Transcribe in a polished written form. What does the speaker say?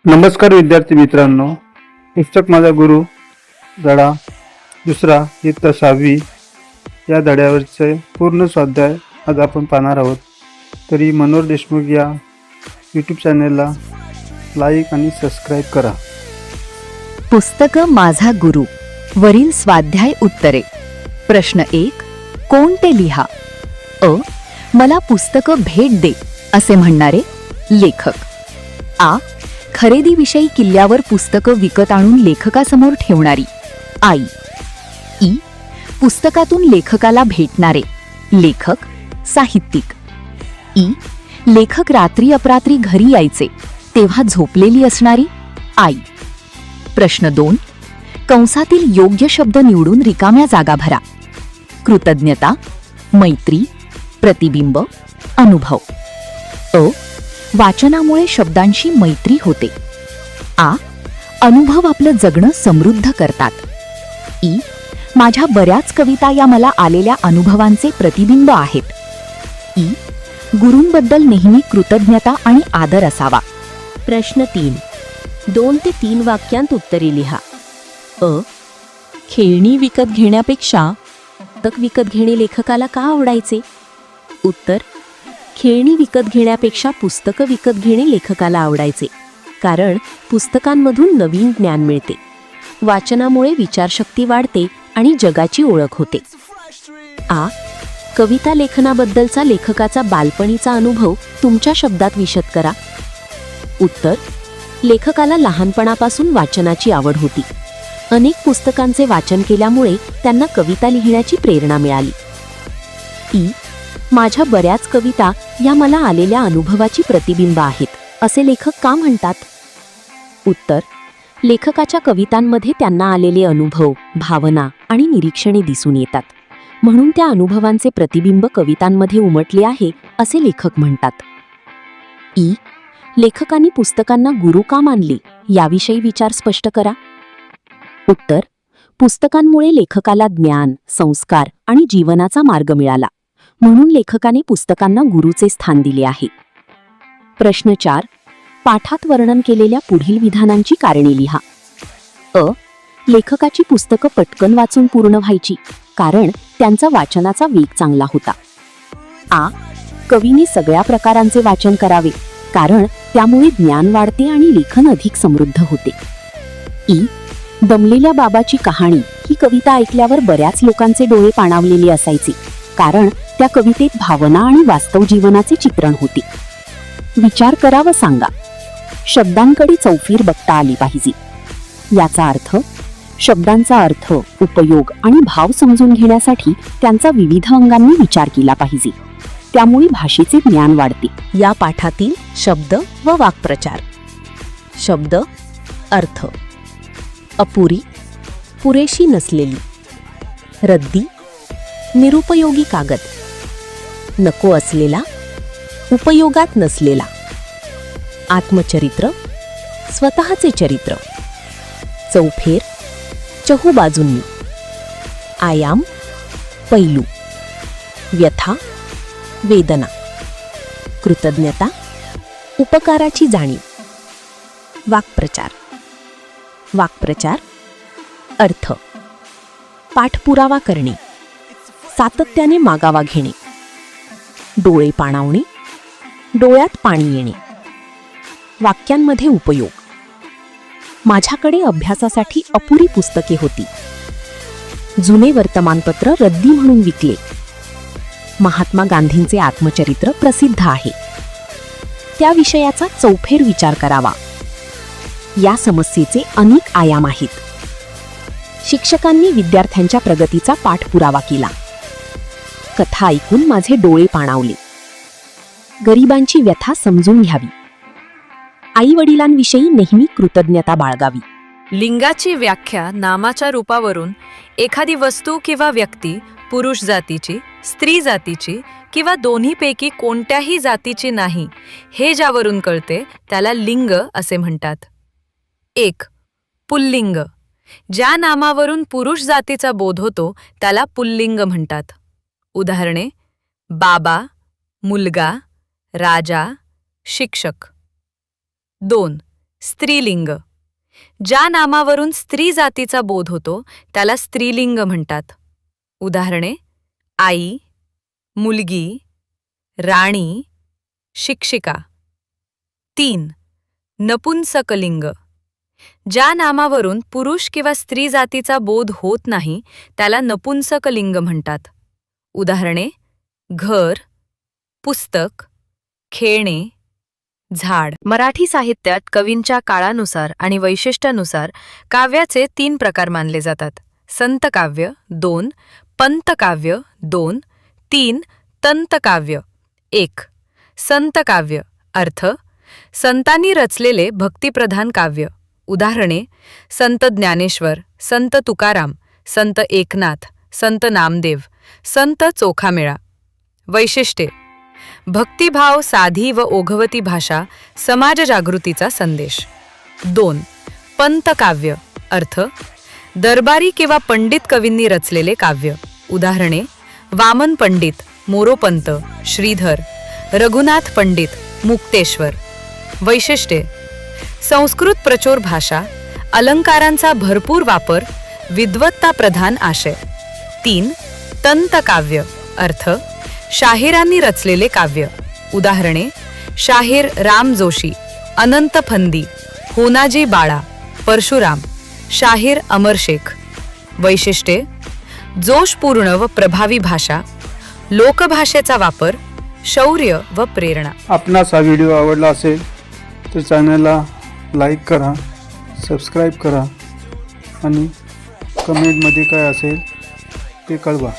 नमस्कार विद्यार्थी मित्रांनो, पुस्तक माझा गुरु धडा दुसरा इयत्ता 6वी या धड्यावरचे पूर्ण स्वाध्याय आज आपण पाहणार आहोत. तरी मनोहर देशमुख या यूट्यूब चॅनलला लाईक आणि सबस्क्राईब करा. पुस्तक माझा गुरु वरील स्वाध्याय उत्तरे. प्रश्न 1. कोण ते लिहा. अ. मला पुस्तकं भेट दे असे म्हणणारे लेखक. आ. खरेदीविषयी किल्ल्यावर पुस्तकं विकत आणून लेखकासमोर ठेवणारी आई. ई. पुस्तकातून लेखकाला भेटणारे लेखक साहित्यिक. ई. लेखक रात्री अपरात्री घरी यायचे तेव्हा झोपलेली असणारी आई. प्रश्न 2. कंसातील योग्य शब्द निवडून रिकाम्या जागा भरा. कृतज्ञता, मैत्री, प्रतिबिंब, अनुभव. अ. वाचनामुळे शब्दांशी मैत्री होते. आ. अनुभव आपलं जगणं समृद्ध करतात. ई. माझ्या बऱ्याच कविता या मला आलेल्या अनुभवांचे प्रतिबिंब आहेत. ई. गुरूंबद्दल नेहमी कृतज्ञता आणि आदर असावा. प्रश्न 3. 2 ते 3 वाक्यांत उत्तरे लिहा. अ. खेळणी विकत घेण्यापेक्षा पुस्तक विकत घेणे लेखकाला का आवडायचे? उत्तर. खेळणी विकत घेण्यापेक्षा पुस्तकं विकत घेणे लेखकाला आवडायचे, कारण पुस्तकांमधून नवीन ज्ञान मिळते. वाचनामुळे विचारशक्ती वाढते आणि जगाची ओळख होते. आ. कविता लेखनाबद्दलचा लेखकाचा बालपणीचा अनुभव तुमच्या शब्दात विशद करा. उत्तर. लेखकाला लहानपणापासून वाचनाची आवड होती. अनेक पुस्तकांचे वाचन केल्यामुळे त्यांना कविता लिहिण्याची प्रेरणा मिळाली. ई. माझ्या बऱ्याच कविता या मला आलेल्या अनुभवाची प्रतिबिंब आहेत असे लेखक का म्हणतात? उत्तर. लेखकाच्या कवितांमध्ये त्यांना आलेले अनुभव, भावना आणि निरीक्षणे दिसून येतात, म्हणून त्या अनुभवांचे प्रतिबिंब कवितांमध्ये उमटले आहे असे लेखक म्हणतात. ई. लेखकांनी पुस्तकांना गुरु का मानले याविषयी विचार स्पष्ट करा. उत्तर. पुस्तकांमुळे लेखकाला ज्ञान, संस्कार आणि जीवनाचा मार्ग मिळाला, म्हणून लेखकाने पुस्तकांना गुरुचे स्थान दिले आहे. प्रश्न 4. पाठात वर्णन केलेल्या पुढील विधानांची कारणे लिहा. अ. लेखकाची पुस्तकं पटकन वाचून पूर्ण व्हायची, कारण त्यांचा वाचनाचा वेग चांगला होता. आ. कवीने सगळ्या प्रकारांचे वाचन करावे, कारण त्यामुळे ज्ञान वाढते आणि लेखन अधिक समृद्ध होते. ई. दमलेल्या बाबाची कहाणी ही कविता ऐकल्यावर बऱ्याच लोकांचे डोळे पाणावलेले असायचे, कारण त्या कवितेत भावना आणि वास्तव जीवनाचे चित्रण होते. विचार करा व सांगा. शब्दांकडे चौफेर बघता आली पाहिजे. याचा अर्थ शब्दांचा अर्थ, उपयोग आणि भाव समजून घेण्यासाठी त्यांचा विविध अंगांनी विचार केला पाहिजे. त्यामुळे भाषेचे ज्ञान वाढते. या पाठातील शब्द व वाक्प्रचार. शब्द. अर्थ. अपुरी, पुरेशी नसलेली. रद्दी, निरुपयोगी कागद. नको असलेला, उपयोगात नसलेला. आत्मचरित्र, स्वतःचे चरित्र. चौफेर, चहूबाजूंनी. आयाम, पैलू. व्यथा, वेदना. कृतज्ञता, उपकाराची जाणीव. वाक्प्रचार. वाक्प्रचार. अर्थ. पाठपुरावा करणे, सातत्याने मागावा घेणे. डोळे पाणावणे, डोळ्यात पाणी येणे. वाक्यांमध्ये उपयोग. माझ्याकडे अभ्यासासाठी अपुरी पुस्तके होती. जुने वर्तमानपत्र रद्दी म्हणून विकले. महात्मा गांधींचे आत्मचरित्र प्रसिद्ध आहे. त्या विषयाचा चौफेर विचार करावा. या समस्येचे अनेक आयाम आहेत. शिक्षकांनी विद्यार्थ्यांच्या प्रगतीचा पाठपुरावा केला. कथा ऐकून माझे डोळे पाणावले. गरिबांची व्यथा समजून घ्यावी. आई वडिलांविषयी नेहमी कृतज्ञता बाळगावी. लिंगाची व्याख्या नामाच्या रूपावरून एखादी वस्तू किंवा व्यक्ती पुरुष जातीची, स्त्री जातीची किंवा दोन्हीपैकी कोणत्याही जातीची नाही हे ज्यावरून कळते त्याला लिंग असे म्हणतात. 1. पुल्लिंग. ज्या नामावरून पुरुष जातीचा बोध होतो त्याला पुल्लिंग म्हणतात. उदाहरणे: बाबा, मुलगा, राजा, शिक्षक. 2. स्त्रीलिंग. ज्या नामावरून स्त्री जातीचा बोध होतो त्याला स्त्रीलिंग म्हणतात. उदाहरणे: आई, मुलगी, राणी, शिक्षिका. 3. नपुंसकलिंग. ज्या नामावरून पुरुष किंवा स्त्री जातीचा बोध होत नाही त्याला नपुंसकलिंग म्हणतात. उदाहरणे: घर, पुस्तक, खेळणे, झाड. मराठी साहित्यात कवींच्या काळानुसार आणि वैशिष्ट्यानुसार काव्याचे 3 प्रकार मानले जातात: संतकाव्य 2, पंतकाव्य 2, 3 तंतकाव्य. 1. संतकाव्य. अर्थ: संतांनी रचलेले भक्तिप्रधान काव्य. उदाहरणे: संत ज्ञानेश्वर, संत तुकाराम, संत एकनाथ, संत नामदेव, संत चोखामेळा. वैशिष्ट्ये: भक्तिभाव, साधी व ओघवती भाषा, समाज जागृतीचा संदेश. 2. पंतकाव्य. अर्थ: दरबारी किंवा पंडित कवींनी रचलेले काव्य. उदाहरणे: वामन पंडित, मोरोपंत, श्रीधर, रघुनाथ पंडित, मुक्तेश्वर. वैशिष्ट्ये: संस्कृत प्रचोर भाषा, अलंकारांचा भरपूर वापर, विद्वत्ता प्रधान आशय. 3. तंतकाव्य. अर्थ: शाहिरांनी रचलेले काव्य. उदाहरणे: शाहीर राम जोशी, अनंत फंदी, होनाजी बाळा, परशुराम, शाहीर अमर शेख. वैशिष्ट्ये: जोशपूर्ण व प्रभावी भाषा, लोकभाषेचा वापर, शौर्य व प्रेरणा. आपणास हा व्हिडिओ आवडला असेल तर चॅनलला लाईक करा, सबस्क्राईब करा आणि कमेंटमध्ये काय असेल ते कळवा.